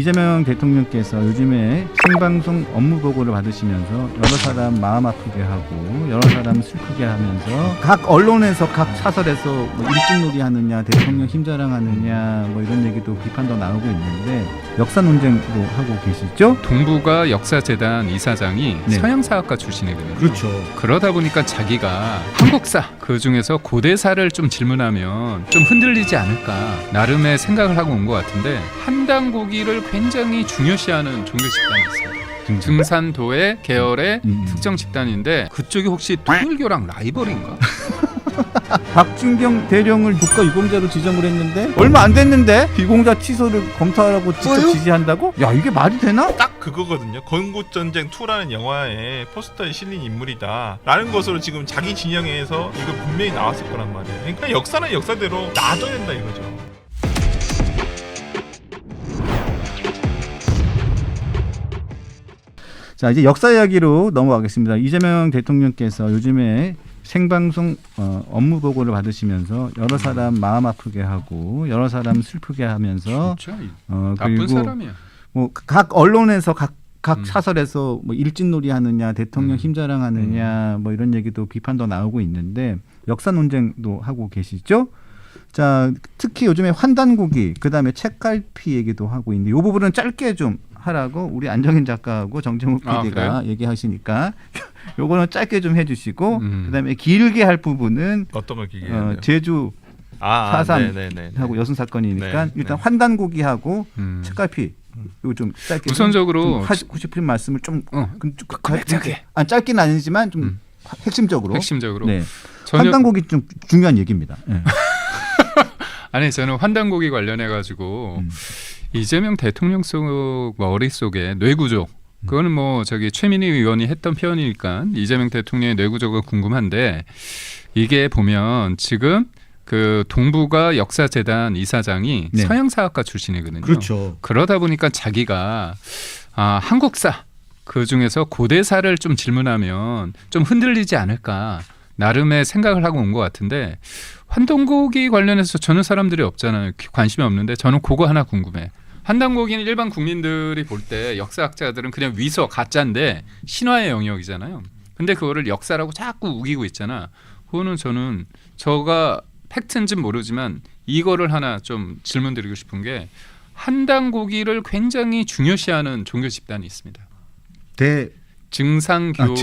이재명 대통령께서 요즘에 생방송 업무 보고를 받으시면서 여러 사람 마음 아프게 하고 여러 사람 슬프게 하면서 각 언론에서 각 사설에서 뭐 일진놀이 하느냐 대통령 힘자랑하느냐 뭐 이런 얘기도 비판도 나오고 있는데 역사 논쟁도 하고 계시죠? 동북아 역사재단 이사장이 네. 서양사학과 출신이거든요. 그렇죠. 그러다 보니까 자기가 한국사 그중에서 고대사를 좀 질문하면 좀 흔들리지 않을까 나름의 생각을 하고 온 것 같은데 한당 고기를 굉장히 중요시하는 종교 집단이 있습니다. 증산도의 계열의 특정 집단인데 그쪽이 혹시 통일교랑 라이벌인가? 박진경 대령을 국가 유공자로 지정을 했는데 얼마 안 됐는데 비공자 취소를 검토하라고 직접 뭐요? 지시한다고? 야 이게 말이 되나? 딱 그거거든요. 건국전쟁 2라는 영화에 포스터에 실린 인물이다 라는 것으로 지금 자기 진영에서 이거 분명히 나왔을 거란 말이에요. 그러니까 역사는 역사대로 놔둬야 된다 이거죠. 자 이제 역사 이야기로 넘어가겠습니다. 이재명 대통령께서 요즘에 생방송 업무 보고를 받으시면서 여러 사람 마음 아프게 하고 여러 사람 슬프게 하면서 진짜 나쁜 그리고 사람이야. 뭐 각 언론에서 각 사설에서 뭐 일진놀이 하느냐 대통령 힘자랑하느냐 뭐 이런 얘기도 비판도 나오고 있는데 역사 논쟁도 하고 계시죠? 자 특히 요즘에 환단고기 그다음에 책갈피 얘기도 하고 있는데 이 부분은 짧게 좀 하라고 우리 안정인 작가하고 정정욱 PD가 얘기하시니까 요거는 짧게 좀 해주시고 그다음에 길게 할 부분은 어떤 걸 기계? 제주 사산하고 여순 사건이니까 네, 일단 네. 환단고기하고 책갈피 이거 좀 짧게 우선적으로 좀 하고 싶은 말씀을 좀 짧게. 짧게는 아니지만 좀 핵심적으로 네. 환단고기 좀 중요한 얘기입니다. 네. 아니 저는 환단고기 관련해 가지고 이재명 대통령 속 머릿속에 뇌구조 그거는 뭐 저기 최민희 의원이 했던 표현이니까 이재명 대통령의 뇌구조가 궁금한데 이게 보면 지금 그 동북아 역사재단 이사장이 네. 서양사학과 출신이거든요. 그렇죠. 그러다 보니까 자기가 한국사 그중에서 고대사를 좀 질문하면 좀 흔들리지 않을까 나름의 생각을 하고 온 것 같은데 환단고기 관련해서 저는 사람들이 없잖아요. 관심이 없는데 저는 그거 하나 궁금해. 환단고기는 일반 국민들이 볼 때 역사학자들은 그냥 위서 가짜인데 신화의 영역이잖아요. 근데 그거를 역사라고 자꾸 우기고 있잖아. 그거는 저는 저가 팩트인지는 모르지만 이거를 하나 좀 질문드리고 싶은 게 환단고기를 굉장히 중요시하는 종교 집단이 있습니다. 증산교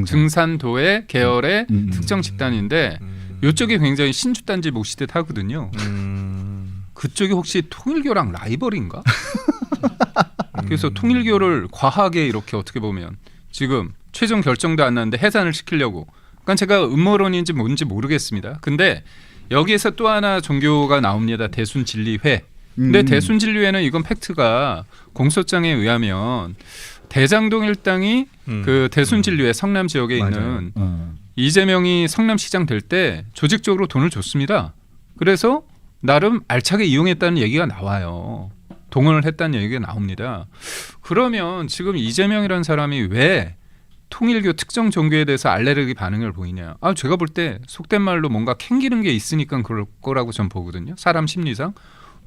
증산도의 계열의 특정 집단인데 이쪽이 굉장히 신주단지 모시듯 하거든요. 그쪽이 혹시 통일교랑 라이벌인가? 그래서 통일교를 과하게 이렇게 어떻게 보면 지금 최종 결정도 안 났는데 해산을 시키려고. 그러니까 제가 음모론인지 뭔지 모르겠습니다. 근데 여기에서 또 하나 종교가 나옵니다. 대순진리회. 근데 대순진리회는 이건 팩트가 공소장에 의하면 대장동 일당이 그 대순진리회 성남 지역에 있는 이재명이 성남시장 될 때 조직적으로 돈을 줬습니다. 그래서 나름 알차게 이용했다는 얘기가 나와요. 동원을 했다는 얘기가 나옵니다. 그러면 지금 이재명이라는 사람이 왜 통일교 특정 종교에 대해서 알레르기 반응을 보이냐. 제가 볼 때 속된 말로 뭔가 캥기는 게 있으니까 그럴 거라고 전 보거든요. 사람 심리상.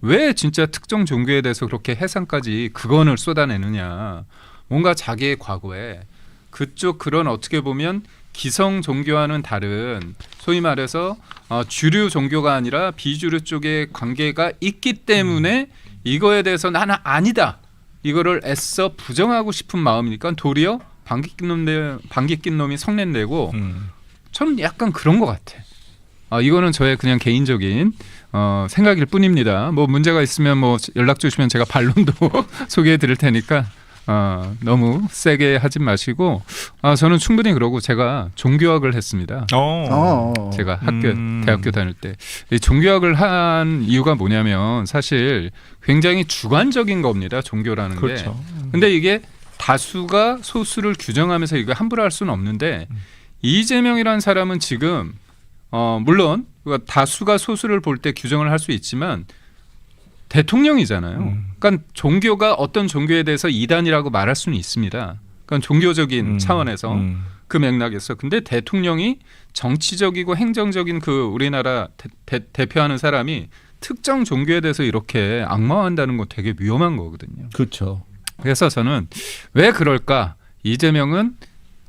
왜 진짜 특정 종교에 대해서 그렇게 해상까지 극언을 쏟아내느냐. 뭔가 자기의 과거에 그쪽 그런 어떻게 보면 기성 종교와는 다른 소위 말해서 주류 종교가 아니라 비주류 쪽의 관계가 있기 때문에 이거에 대해서 나는 아니다. 이거를 애써 부정하고 싶은 마음이니까 도리어 방귀 낀 놈이 성낸내고 저는 약간 그런 것 같아. 이거는 저의 그냥 개인적인 생각일 뿐입니다. 뭐 문제가 있으면 뭐 연락 주시면 제가 반론도 소개해 드릴 테니까 너무 세게 하지 마시고 저는 충분히 그러고 제가 종교학을 했습니다. 제가 대학교 다닐 때 종교학을 한 이유가 뭐냐면 사실 굉장히 주관적인 겁니다. 종교라는 그렇죠. 게. 근데 이게 다수가 소수를 규정하면서 이거 함부로 할 수는 없는데 이재명이라는 사람은 지금 물론 다수가 소수를 볼 때 규정을 할 수 있지만 대통령이잖아요. 그러니까 종교가 어떤 종교에 대해서 이단이라고 말할 수는 있습니다. 그러니까 종교적인 차원에서 그 맥락에서. 근데 대통령이 정치적이고 행정적인 그 우리나라 대표하는 사람이 특정 종교에 대해서 이렇게 악마화한다는 건 되게 위험한 거거든요. 그렇죠. 그래서 저는 왜 그럴까? 이재명은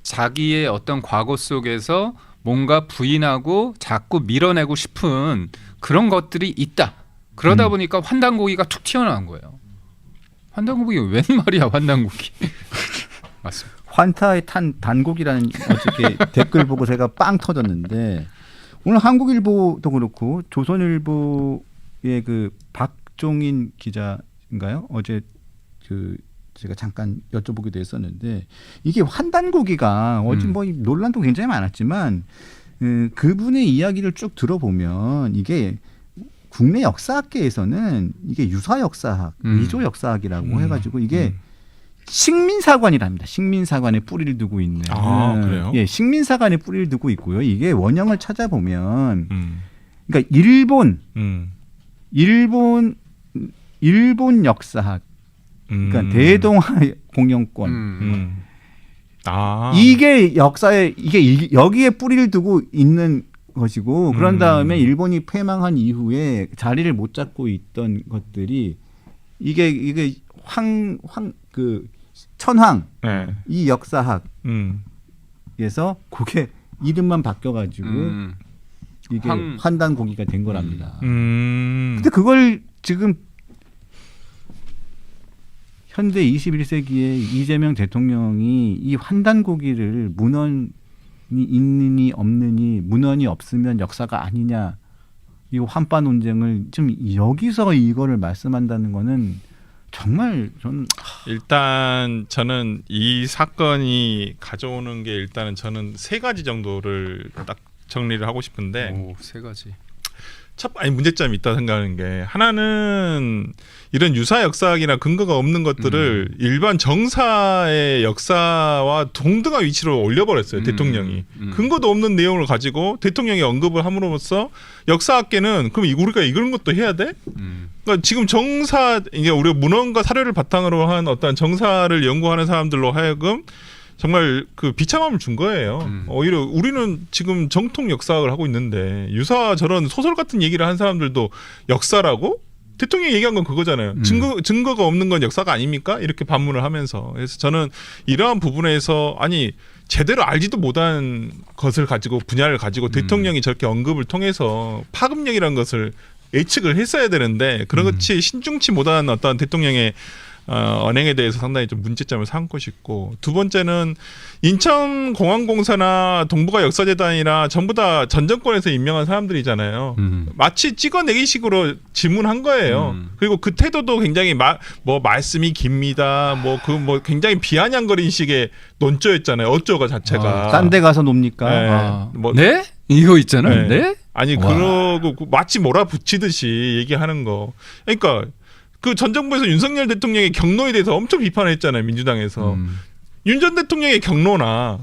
자기의 어떤 과거 속에서 뭔가 부인하고 자꾸 밀어내고 싶은 그런 것들이 있다. 그러다 보니까 환단고기가 툭 튀어나온 거예요. 환단고기 웬 말이야, 환단고기. 맞습니다. 환타에 탄 단곡이라는 어저께 댓글 보고 제가 빵 터졌는데 오늘 한국일보도 그렇고 조선일보의 그 박종인 기자인가요? 어제 그 제가 잠깐 여쭤보기도 했었는데 이게 환단고기가 어제 뭐 논란도 굉장히 많았지만 그분의 이야기를 쭉 들어보면 이게 국내 역사학계에서는 이게 유사 역사학, 미조 역사학이라고 해가지고 이게 식민사관이랍니다. 식민사관에 뿌리를 두고 있는. 아, 그래요? 예, 식민사관에 뿌리를 두고 있고요. 이게 원형을 찾아보면, 그러니까 일본 역사학, 그러니까 대동아 공영권. 아. 이게 역사에 이게 여기에 뿌리를 두고 있는 것이고 그런 다음에 일본이 패망한 이후에 자리를 못 잡고 있던 것들이 이게 그 천황 네. 이 역사학에서 그게 이름만 바뀌어가지고 이게 환단고기가 된 거랍니다. 근데 그걸 지금 현대 21세기에 이재명 대통령이 이 환단고기를 문헌이 있느니 없느니 문헌이 없으면 역사가 아니냐 이 환빠 논쟁을 좀 여기서 이거를 말씀한다는 거는 정말 일단 저는 이 사건이 가져오는 게 일단은 저는 세 가지 정도를 딱 정리를 하고 싶은데 오, 세 가지. 아니 문제점이 있다 생각하는 게 하나는 이런 유사 역사학이나 근거가 없는 것들을 일반 정사의 역사와 동등한 위치로 올려버렸어요. 대통령이. 근거도 없는 내용을 가지고 대통령이 언급을 함으로써 역사학계는 그럼 우리가 이런 것도 해야 돼? 그러니까 지금 정사 이게 우리가 문헌과 사료를 바탕으로 한 어떤 정사를 연구하는 사람들로 하여금 정말 그 비참함을 준 거예요. 오히려 우리는 지금 정통 역사학을 하고 있는데 유사 저런 소설 같은 얘기를 한 사람들도 역사라고? 대통령이 얘기한 건 그거잖아요. 증거가 없는 건 역사가 아닙니까? 이렇게 반문을 하면서. 그래서 저는 이러한 부분에서 아니 제대로 알지도 못한 것을 가지고 분야를 가지고 대통령이 저렇게 언급을 통해서 파급력이라는 것을 예측을 했어야 되는데 그런 것이 신중치 못한 어떤 대통령의 언행에 대해서 상당히 좀 문제점을 삼고 싶고 두 번째는 인천공항공사나 동북아 역사재단이나 전부 다 전 정권에서 임명한 사람들이잖아요. 마치 찍어내기식으로 질문한 거예요. 그리고 그 태도도 굉장히 말씀이 깁니다. 굉장히 비아냥거린 식의 논조였잖아요. 어쩌가 자체가. 딴 데 가서 놉니까? 네? 네? 이거 있잖아요. 네? 아니 그러고 마치 몰아붙이듯이 얘기하는 거. 그러니까 그 전 정부에서 윤석열 대통령의 경로에 대해서 엄청 비판했잖아요. 민주당에서. 윤 전 대통령의 경로나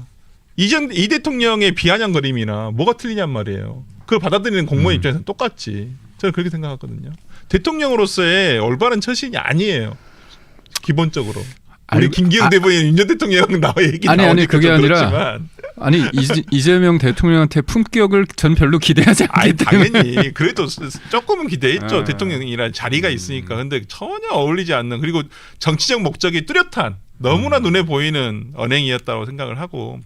이 대통령의 비아냥거림이나 뭐가 틀리냔 말이에요. 그걸 받아들이는 공무원 입장에서는 똑같지. 저는 그렇게 생각하거든요. 대통령으로서의 올바른 처신이 아니에요. 기본적으로. 우리 김기현 대변인 윤 전 대통령 나와 얘기 나오니까 아니 그게 아니라 그렇지만. 아니 이재명 대통령한테 품격을 전 별로 기대하지 않기 때문에 당연히 그래도 조금은 기대했죠. 대통령이란 자리가 있으니까. 근데 전혀 어울리지 않는 그리고 정치적 목적이 뚜렷한 너무나 눈에 보이는 언행이었다고 생각을 하고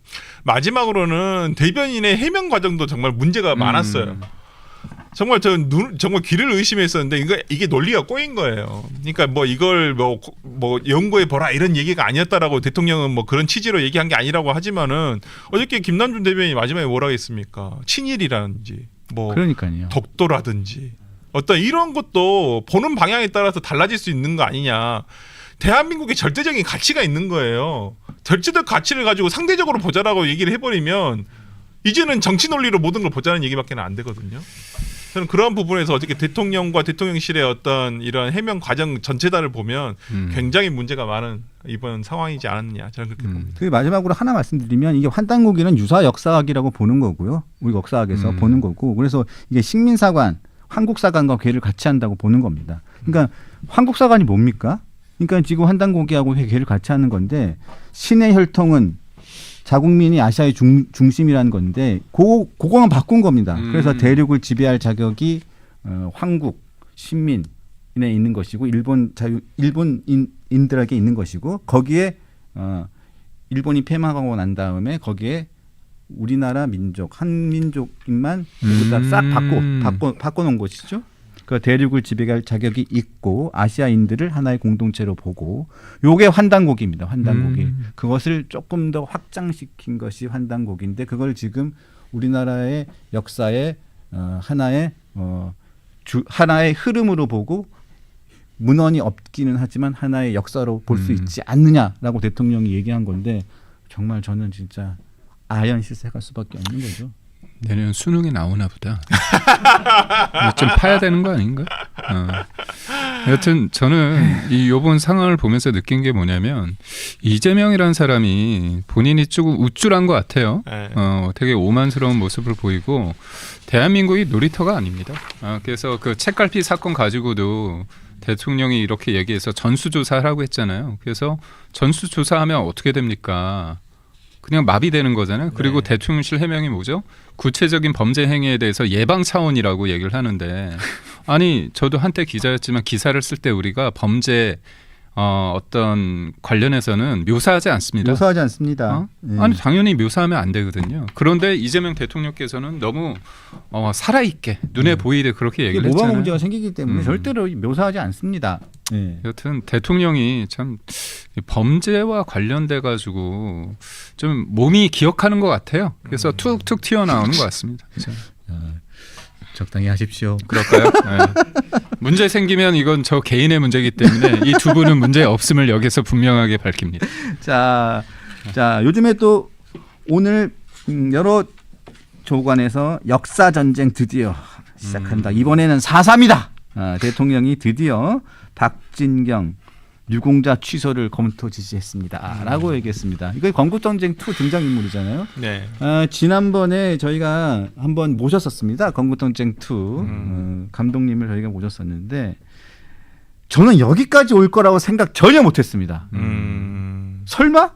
마지막으로는 대변인의 해명 과정도 정말 문제가 많았어요. 정말 정말 귀를 의심했었는데 이게 논리가 꼬인 거예요. 그러니까 이걸 연구해 보라 이런 얘기가 아니었다라고 대통령은 그런 취지로 얘기한 게 아니라고 하지만은 어저께 김남준 대변인이 마지막에 뭐라고 했습니까? 친일이라든지 그러니까요. 독도라든지 어떤 이런 것도 보는 방향에 따라서 달라질 수 있는 거 아니냐. 대한민국의 절대적인 가치가 있는 거예요. 절대적 가치를 가지고 상대적으로 보자라고 얘기를 해버리면 이제는 정치 논리로 모든 걸 보자는 얘기밖에 안 되거든요. 저는 그러한 부분에서 어저께 대통령과 대통령실의 어떤 이런 해명 과정 전체다를 보면 굉장히 문제가 많은 이번 상황이지 않았느냐 저는 그렇게 봅니다. 그 마지막으로 하나 말씀드리면 이게 환단고기는 유사 역사학이라고 보는 거고요. 우리 역사학에서 보는 거고 그래서 이게 식민사관, 한국사관과 괴를 같이 한다고 보는 겁니다. 그러니까 한국사관이 뭡니까? 그러니까 지금 환단고기하고 괴를 같이 하는 건데 신의 혈통은 자국민이 아시아의 중심이라는 건데 그거만 바꾼 겁니다. 그래서 대륙을 지배할 자격이 황국 신민에 있는 것이고 일본인들에게 있는 것이고 거기에 일본이 패망하고 난 다음에 거기에 우리나라 민족 한민족인만 싹 바꿔놓은 것이죠. 그 대륙을 지배할 자격이 있고 아시아인들을 하나의 공동체로 보고 요게 환단곡입니다. 환단곡이 그것을 조금 더 확장시킨 것이 환단곡인데 그걸 지금 우리나라의 역사의 하나의 하나의 흐름으로 보고 문헌이 없기는 하지만 하나의 역사로 볼 수 있지 않느냐라고 대통령이 얘기한 건데 정말 저는 진짜 아연실색할 수밖에 없는 거죠. 내년 수능이 나오나 보다. 좀 파야 되는 거 아닌가? 여튼 저는 이 요번 상황을 보면서 느낀 게 뭐냐면 이재명이라는 사람이 본인이 조금 우쭐한 것 같아요. 되게 오만스러운 모습을 보이고 대한민국이 놀이터가 아닙니다. 그래서 그 책갈피 사건 가지고도 대통령이 이렇게 얘기해서 전수조사하라고 했잖아요. 그래서 전수조사하면 어떻게 됩니까? 그냥 마비되는 거잖아요. 그리고 대통령실 해명이 뭐죠? 구체적인 범죄 행위에 대해서 예방 차원이라고 얘기를 하는데 아니 저도 한때 기자였지만 기사를 쓸 때 우리가 범죄 어떤 관련해서는 묘사하지 않습니다. 묘사하지 않습니다. 아니 당연히 묘사하면 안 되거든요. 그런데 이재명 대통령께서는 너무 살아있게 눈에 보이게 그렇게 얘기를 모방 했잖아요. 문제가 생기기 때문에 절대로 묘사하지 않습니다. 여튼 대통령이 참 범죄와 관련돼 가지고 좀 몸이 기억하는 것 같아요. 그래서 툭툭 튀어나오는 것 같습니다. 적당히 하십시오. 그럴까요? 네. 문제 생기면 이건 저 개인의 문제이기 때문에 이 두 분은 문제 없음을 여기서 분명하게 밝힙니다. 자 요즘에 또 오늘 여러 조관에서 역사 전쟁 드디어 시작한다. 이번에는 4.3이다. 대통령이 드디어 박진경 유공자 취소를 검토 지시했습니다. 라고 얘기했습니다. 이거 건국전쟁 2 등장인물이잖아요. 네. 지난번에 저희가 한번 모셨었습니다. 건국전쟁 2 감독님을 저희가 모셨었는데 저는 여기까지 올 거라고 생각 전혀 못했습니다. 설마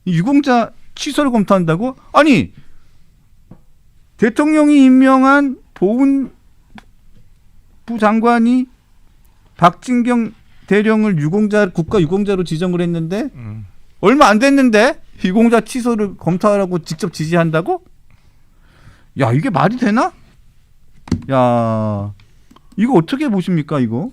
유공자 취소를 검토한다고? 아니 대통령이 임명한 보훈부 장관이 박진경 대령을 국가 유공자로 지정을 했는데 얼마 안 됐는데 유공자 취소를 검토하라고 직접 지시한다고? 야 이게 말이 되나? 야 이거 어떻게 보십니까 이거?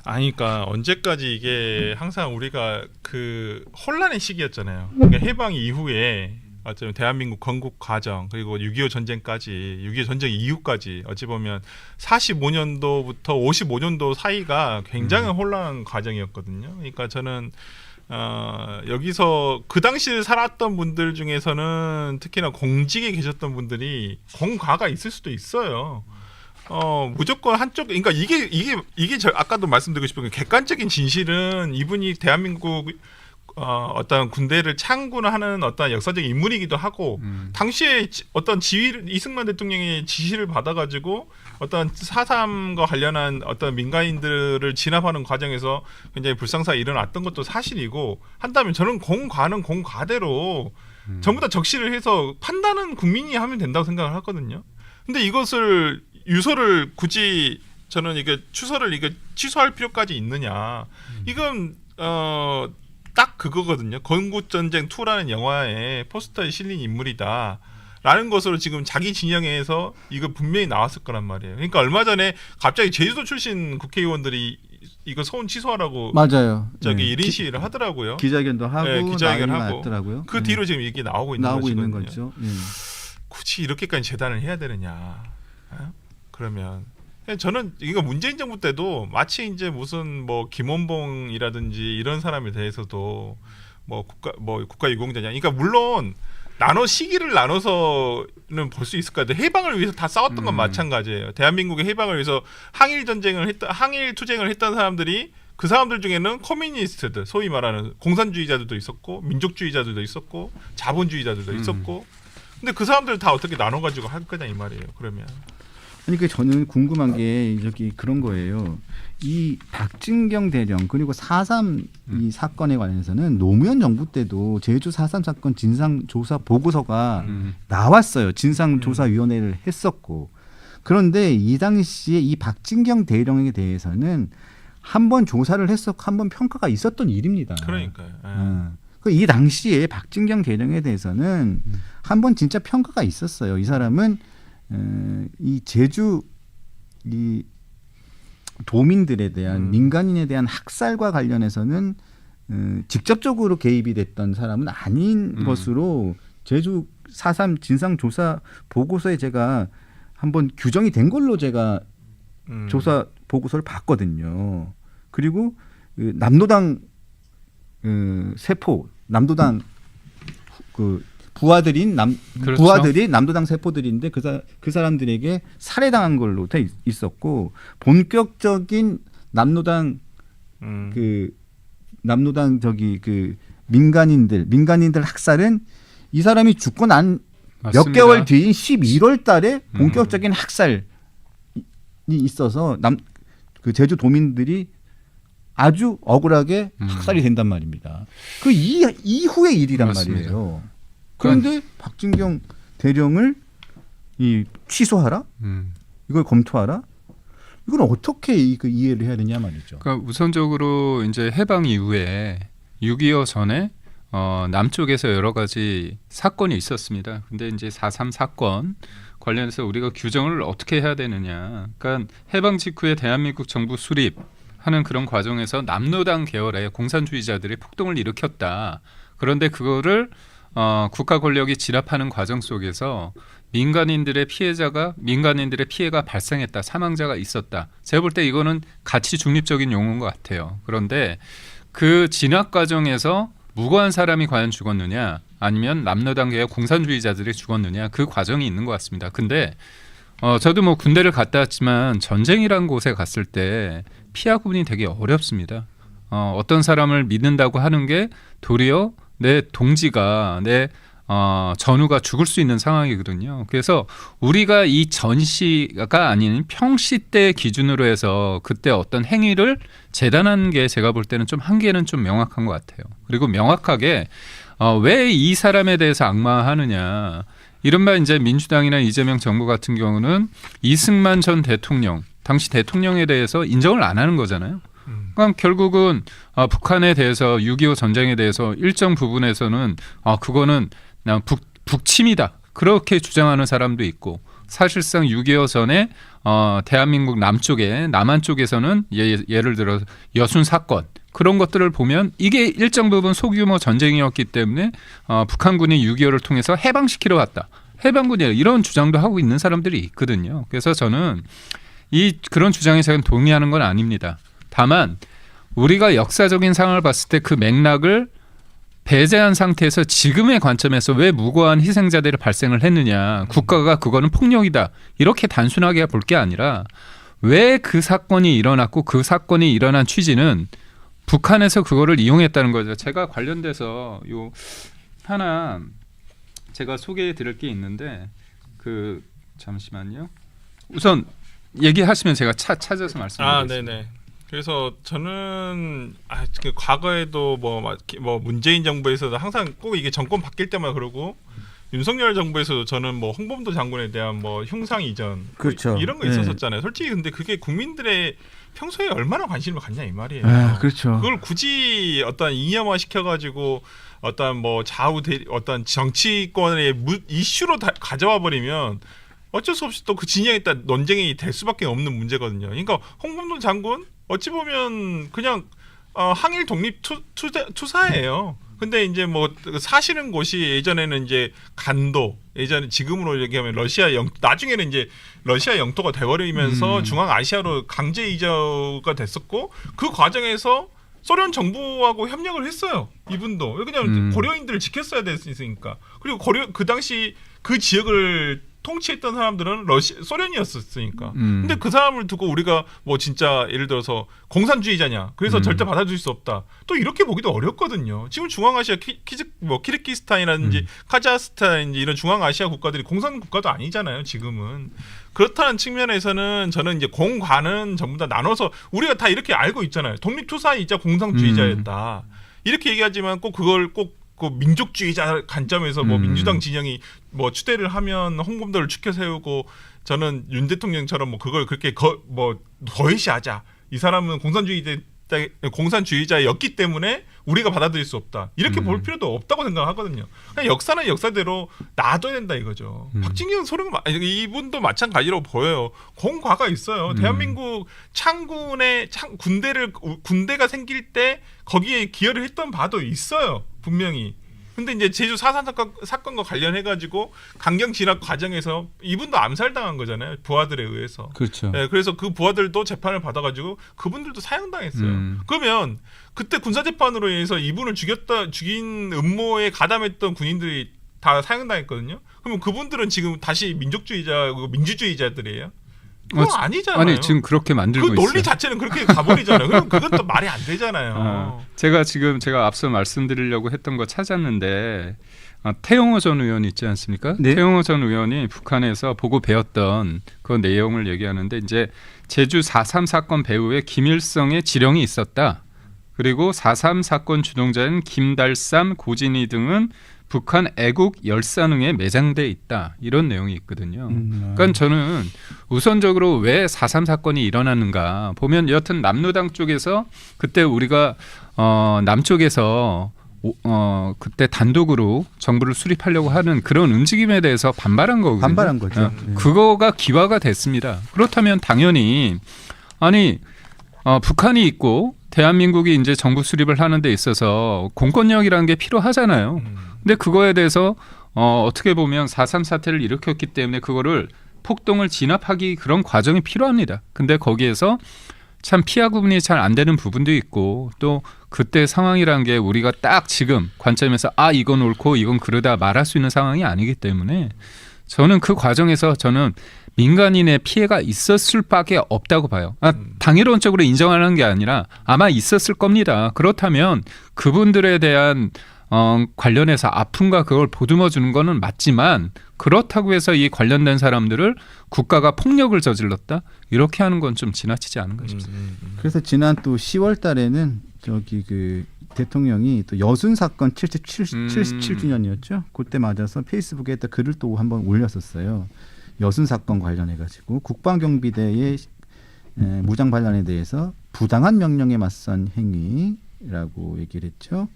아니 그러니까 언제까지 이게 항상 우리가 그 혼란의 시기였잖아요. 그러니까 해방 이후에 어쩌면 대한민국 건국 과정 그리고 6.25 전쟁까지 6.25 전쟁 이후까지 어찌 보면 45년도부터 55년도 사이가 굉장히 혼란한 과정이었거든요. 그러니까 저는 여기서 그 당시에 살았던 분들 중에서는 특히나 공직에 계셨던 분들이 공과가 있을 수도 있어요. 무조건 한쪽 그러니까 이게 저 아까도 말씀드리고 싶은 게 객관적인 진실은 이분이 대한민국 어떤 군대를 창군하는 어떤 역사적 인물이기도 하고 당시에 어떤 지휘를 이승만 대통령의 지시를 받아가지고 어떤 4.3과 관련한 어떤 민간인들을 진압하는 과정에서 굉장히 불상사가 일어났던 것도 사실이고 한다면 저는 공과는 공과대로 전부 다 적시를 해서 판단은 국민이 하면 된다고 생각을 하거든요. 근데 이것을 유서를 굳이 저는 이게 추서를 이게 취소할 필요까지 있느냐? 이건 딱 그거거든요. 건국전쟁 2라는 영화에 포스터에 실린 인물이다. 라는 것으로 지금 자기 진영에서 이거 분명히 나왔을 거란 말이에요. 그러니까 얼마 전에 갑자기 제주도 출신 국회의원들이 이거 서운 취소하라고 맞아요. 저기 1인 시위를 하더라고요. 기자회견도 하고 네, 기자회견을 하고 났더라고요. 그 뒤로 지금 이게 나오고 있는 나오고 있는 것이거든요. 거죠. 굳이 이렇게까지 재단을 해야 되느냐? 그러면 저는 이거 문재인 정부 때도 마치 이제 무슨 뭐 김원봉이라든지 이런 사람에 대해서도 뭐 국가 유공자냐. 그러니까 물론 시기를 나눠서는 볼 수 있을 것 같아요. 해방을 위해서 다 싸웠던 건 마찬가지예요. 대한민국의 해방을 위해서 항일 투쟁을 했던 사람들이 그 사람들 중에는 커뮤니스트들, 소위 말하는 공산주의자들도 있었고 민족주의자들도 있었고 자본주의자들도 있었고. 근데 그 사람들 다 어떻게 나눠 가지고 할 거냐 이 말이에요. 그러면. 그러니까 저는 궁금한 게 저기 그런 거예요. 이 박진경 대령 그리고 4.3 이 사건에 관해서는 노무현 정부 때도 제주 4.3 사건 진상조사 보고서가 나왔어요. 진상조사위원회를 했었고 그런데 이 당시에 이 박진경 대령에 대해서는 한 번 조사를 했었고 한 번 평가가 있었던 일입니다. 그러니까요. 예. 이 당시에 박진경 대령에 대해서는 한 번 진짜 평가가 있었어요. 이 사람은 이 제주 이 도민들에 대한 민간인에 대한 학살과 관련해서는 직접적으로 개입이 됐던 사람은 아닌 것으로 제주 4.3 진상조사 보고서에 제가 한번 규정이 된 걸로 제가 조사 보고서를 봤거든요. 그리고 그 남로당 세포, 남도당 그 부하들인 그렇죠. 부하들이 남도당 세포들인데 그 사람들에게 살해당한 걸로 돼 있었고 본격적인 남로당 남로당 그 민간인들 학살은 이 사람이 죽고 난 몇 맞습니다. 개월 뒤인 11월 달에 본격적인 학살이 있어서 그 제주 도민들이 아주 억울하게 학살이 된단 말입니다. 그 이후의 일이란 맞습니다. 말이에요. 그런데 박진경 대령을 취소하라? 이걸 검토하라? 이건 어떻게 이해를 해야 되냐 말이죠. 그러니까 우선적으로 이제 해방 이후에 6.25 전에 남쪽에서 여러 가지 사건이 있었습니다. 근데 이제 4.3 사건 관련해서 우리가 규정을 어떻게 해야 되느냐. 그러니까 해방 직후에 대한민국 정부 수립하는 그런 과정에서 남로당 계열의 공산주의자들이 폭동을 일으켰다. 그런데 그거를 국가 권력이 진압하는 과정 속에서 민간인들의 피해가 발생했다. 사망자가 있었다. 제가 볼 때 이거는 가치 중립적인 용어인 것 같아요. 그런데 그 진압 과정에서 무고한 사람이 과연 죽었느냐 아니면 남로당계의 공산주의자들이 죽었느냐 그 과정이 있는 것 같습니다. 근데 저도 뭐 군대를 갔다 왔지만 전쟁이라는 곳에 갔을 때 피하 구분이 되게 어렵습니다. 어떤 사람을 믿는다고 하는 게 도리어 내 동지가 내 전우가 죽을 수 있는 상황이거든요. 그래서 우리가 이 전시가 아닌 평시 때 기준으로 해서 그때 어떤 행위를 재단하는 게 제가 볼 때는 좀 한계는 좀 명확한 것 같아요. 그리고 명확하게 왜 이 사람에 대해서 악마하느냐. 이른바 이제 민주당이나 이재명 정부 같은 경우는 이승만 전 대통령, 당시 대통령에 대해서 인정을 안 하는 거잖아요. 그러니까 결국은 북한에 대해서 6.25 전쟁에 대해서 일정 부분에서는 그거는 그냥 북침이다. 그렇게 주장하는 사람도 있고 사실상 6.25 전에 대한민국 남한 쪽에서는 예를 들어 여순 사건 그런 것들을 보면 이게 일정 부분 소규모 전쟁이었기 때문에 북한군이 6.25를 통해서 해방시키러 왔다. 해방군이라 이런 주장도 하고 있는 사람들이 있거든요. 그래서 저는 그런 주장에 제가 동의하는 건 아닙니다. 다만 우리가 역사적인 상황을 봤을 때 그 맥락을 배제한 상태에서 지금의 관점에서 왜 무고한 희생자들이 발생을 했느냐. 국가가 그거는 폭력이다. 이렇게 단순하게 볼 게 아니라 왜 그 사건이 일어났고 그 사건이 일어난 취지는 북한에서 그거를 이용했다는 거죠. 제가 관련돼서 하나 제가 소개해 드릴 게 있는데 잠시만요. 우선 얘기하시면 제가 찾아서 말씀드리겠습니다. 네네. 그래서 저는 과거에도 뭐 문재인 정부에서도 항상 꼭 이게 정권 바뀔 때마다 그러고 윤석열 정부에서도 저는 뭐 홍범도 장군에 대한 뭐 흉상 이전 그렇죠. 이런 거 있었잖아요. 솔직히 근데 그게 국민들의 평소에 얼마나 관심을 갖냐 이 말이에요. 그렇죠. 그걸 굳이 어떤 이념화 시켜가지고 어떤 뭐 어떤 정치권의 이슈로 가져와 버리면 어쩔 수 없이 또 그 진영에 따라 논쟁이 될 수밖에 없는 문제거든요. 그러니까 홍범도 장군 어찌 보면 그냥 항일 독립 투사예요. 근데 이제 뭐 사시는 곳이 예전에는 이제 간도, 지금으로 얘기하면 나중에는 이제 러시아 영토가 돼버리면서 중앙아시아로 강제 이주가 됐었고 그 과정에서 소련 정부하고 협력을 했어요. 이분도 왜냐하면 고려인들을 지켰어야 됐으니까. 그리고 그 당시 그 지역을 통치했던 사람들은 소련이었으니까. 근데 그 사람을 두고 우리가 뭐 진짜 예를 들어서 공산주의자냐. 그래서 절대 받아줄 수 없다. 또 이렇게 보기도 어렵거든요. 지금 중앙아시아 키르기스탄이라든지 카자흐스탄 이런 중앙아시아 국가들이 공산 국가도 아니잖아요. 지금은. 그렇다는 측면에서는 저는 이제 공관은 전부 다 나눠서 우리가 다 이렇게 알고 있잖아요. 독립투사이자 공산주의자였다. 이렇게 얘기하지만 꼭 그걸 그 민족주의자 관점에서 뭐 민주당 진영이 뭐 추대를 하면 홍범도를 추켜 세우고 저는 윤 대통령처럼 뭐 그걸 그렇게 뭐 더해시하자. 이 사람은 공산주의자였기 때문에 우리가 받아들일 수 없다. 이렇게 볼 필요도 없다고 생각하거든요. 그냥 역사는 역사대로 놔둬야 된다 이거죠. 박진경 소령 이분도 마찬가지로 보여요. 공과가 있어요. 대한민국 군대가 생길 때 거기에 기여를 했던 바도 있어요. 분명히. 근데 이제 제주 4.3 사건과 관련해 가지고 강경 진압 과정에서 이분도 암살당한 거잖아요. 부하들에 의해서. 그렇죠. 네, 그래서 그 부하들도 재판을 받아가지고 그분들도 사형당했어요. 그러면 그때 군사재판으로 인해서 이분을 죽인 음모에 가담했던 군인들이 다 사형당했거든요. 그러면 그분들은 지금 다시 민주주의자들이에요? 그건 아니잖아요. 아니 지금 그렇게 만들고 그 논리 있어요. 자체는 그렇게 가버리잖아요. 그럼 그건 또 말이 안 되잖아요. 제가 앞서 말씀드리려고 했던 거 찾았는데 태영호 전 의원 있지 않습니까? 네. 태영호 전 의원이 북한에서 보고 배웠던 그 내용을 얘기하는데 이제 제주 4.3 사건 배후에 김일성의 지령이 있었다. 그리고 4.3 사건 주동자인 김달삼, 고진희 등은 북한 애국 열사능에 매장돼 있다. 이런 내용이 있거든요. 그러니까 저는 우선적으로 왜 4.3 사건이 일어났는가 보면 여하튼 남로당 쪽에서 그때 우리가 남쪽에서 그때 단독으로 정부를 수립하려고 하는 그런 움직임에 대해서 반발한 거거든요. 반발한 거죠. 그거가 기화가 됐습니다. 그렇다면 당연히 북한이 있고 대한민국이 이제 정부 수립을 하는 데 있어서 공권력이라는 게 필요하잖아요. 근데 그거에 대해서 어떻게 보면 4.3 사태를 일으켰기 때문에 그거를 폭동을 진압하기 그런 과정이 필요합니다. 근데 거기에서 참 피하 구분이 잘 안 되는 부분도 있고 또 그때 상황이라는 게 우리가 딱 지금 관점에서 이건 옳고 이건 그르다 말할 수 있는 상황이 아니기 때문에 저는 그 과정에서 민간인의 피해가 있었을 밖에 없다고 봐요. 당일론적으로 인정하는 게 아니라 아마 있었을 겁니다. 그렇다면 그분들에 대한 관련해서 아픔과 그걸 보듬어 주는 거는 맞지만 그렇다고 해서 이 관련된 사람들을 국가가 폭력을 저질렀다? 이렇게 하는 건 좀 지나치지 않은가 싶습니다. 그래서 지난 또 10월 달에는 대통령이 또 여순 사건 77주년이었죠. 그때 맞아서 페이스북에 글을 또 한번 올렸었어요. 여순 사건 관련해 가지고 국방경비대의 무장 반란에 대해서 부당한 명령에 맞선 행위라고 얘기를 했죠.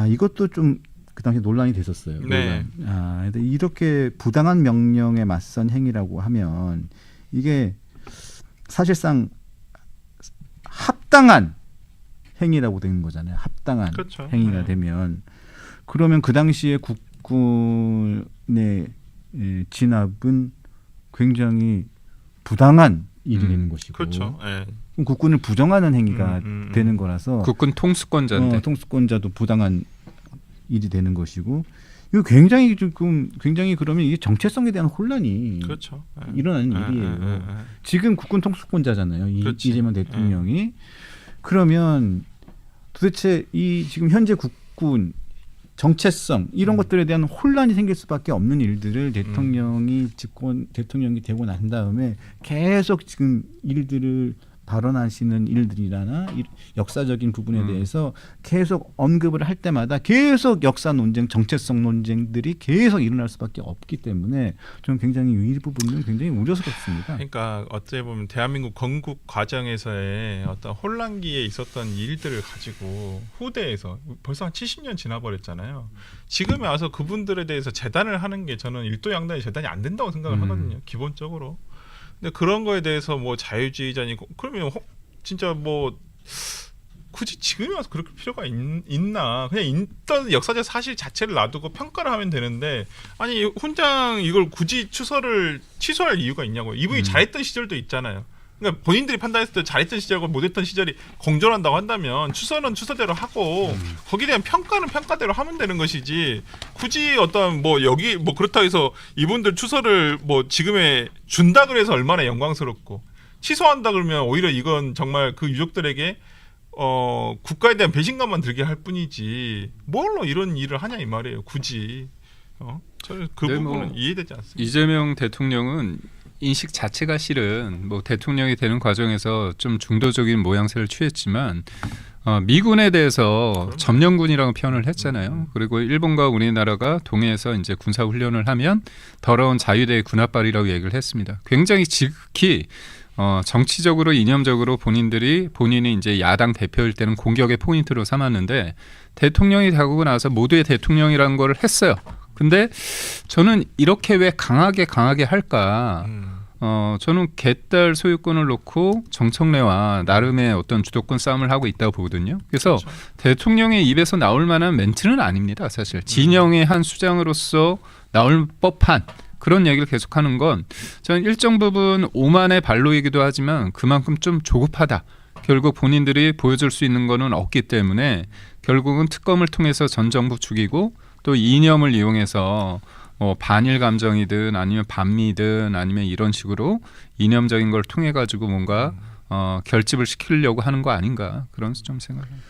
이것도 좀 그 당시 논란이 됐었어요. 네. 근데 이렇게 부당한 명령에 맞선 행위라고 하면 이게 사실상 합당한 행위라고 되는 거잖아요. 합당한 그렇죠. 행위가 되면 그러면 그 당시에 국군의 진압은 굉장히 부당한 일이 되는 것이고 그렇죠. 네. 그럼 국군을 부정하는 행위가 되는 거라서 국군 통수권자인데 통수권자도 부당한 일이 되는 것이고 이거 굉장히 그러면 이게 정체성에 대한 혼란이 그렇죠. 네. 일어나는 일이에요. 지금 국군 통수권자잖아요. 이재명 대통령이. 그러면 도대체 이 지금 현재 국군 정체성 이런 것들에 대한 혼란이 생길 수밖에 없는 일들을 대통령이 되고 난 다음에 계속 지금 일들을 발언하시는 일들이나 역사적인 부분에 대해서 계속 언급을 할 때마다 계속 역사 논쟁, 정체성 논쟁들이 계속 일어날 수밖에 없기 때문에 저는 굉장히 이 부분은 굉장히 우려스럽습니다. 그러니까 어찌 보면 대한민국 건국 과정에서의 어떤 혼란기에 있었던 일들을 가지고 후대에서 벌써 한 70년 지나버렸잖아요. 지금에 와서 그분들에 대해서 재단을 하는 게 저는 일도양단의 재단이 안 된다고 생각을 하거든요. 기본적으로. 근데 그런 거에 대해서 뭐 자유주의자니 그러면 진짜 뭐 굳이 지금에 와서 그렇게 필요가 있나? 그냥 있던 역사적 사실 자체를 놔두고 평가를 하면 되는데 아니 훈장 이걸 굳이 취소할 이유가 있냐고요. 이분이 잘했던 시절도 있잖아요. 그러니까 본인들이 판단했을 때 잘했던 시절과 못했던 시절이 공존한다고 한다면 추서는 추서대로 하고 거기에 대한 평가는 평가대로 하면 되는 것이지 굳이 어떤 뭐 여기 뭐 그렇다고 해서 이분들 추서를 뭐 지금에 준다 그래서 얼마나 영광스럽고 취소한다 그러면 오히려 이건 정말 그 유족들에게 국가에 대한 배신감만 들게 할 뿐이지 뭘로 이런 일을 하냐 이 말이에요. 굳이 저는 그 부분은 이해되지 않습니다. 이재명 대통령은 인식 자체가 실은 뭐 대통령이 되는 과정에서 좀 중도적인 모양새를 취했지만 미군에 대해서 점령군이라고 표현을 했잖아요. 그리고 일본과 우리나라가 동해에서 이제 군사 훈련을 하면 더러운 자유대의 군합발이라고 얘기를 했습니다. 굉장히 지극히 정치적으로 이념적으로 본인이 이제 야당 대표일 때는 공격의 포인트로 삼았는데 대통령이 되고 나서 모두의 대통령이라는 걸 했어요. 근데 저는 이렇게 왜 강하게 할까? 저는 개딸 소유권을 놓고 정청래와 나름의 어떤 주도권 싸움을 하고 있다고 보거든요. 그래서 그렇죠. 대통령의 입에서 나올 만한 멘트는 아닙니다. 사실 진영의 한 수장으로서 나올 법한 그런 얘기를 계속하는 건 저는 일정 부분 오만의 발로이기도 하지만 그만큼 좀 조급하다. 결국 본인들이 보여줄 수 있는 거는 없기 때문에 결국은 특검을 통해서 전 정부 죽이고 또 이념을 이용해서 반일 감정이든 아니면 반미든 아니면 이런 식으로 이념적인 걸 통해 가지고 뭔가 결집을 시키려고 하는 거 아닌가 그런 좀 생각합니다.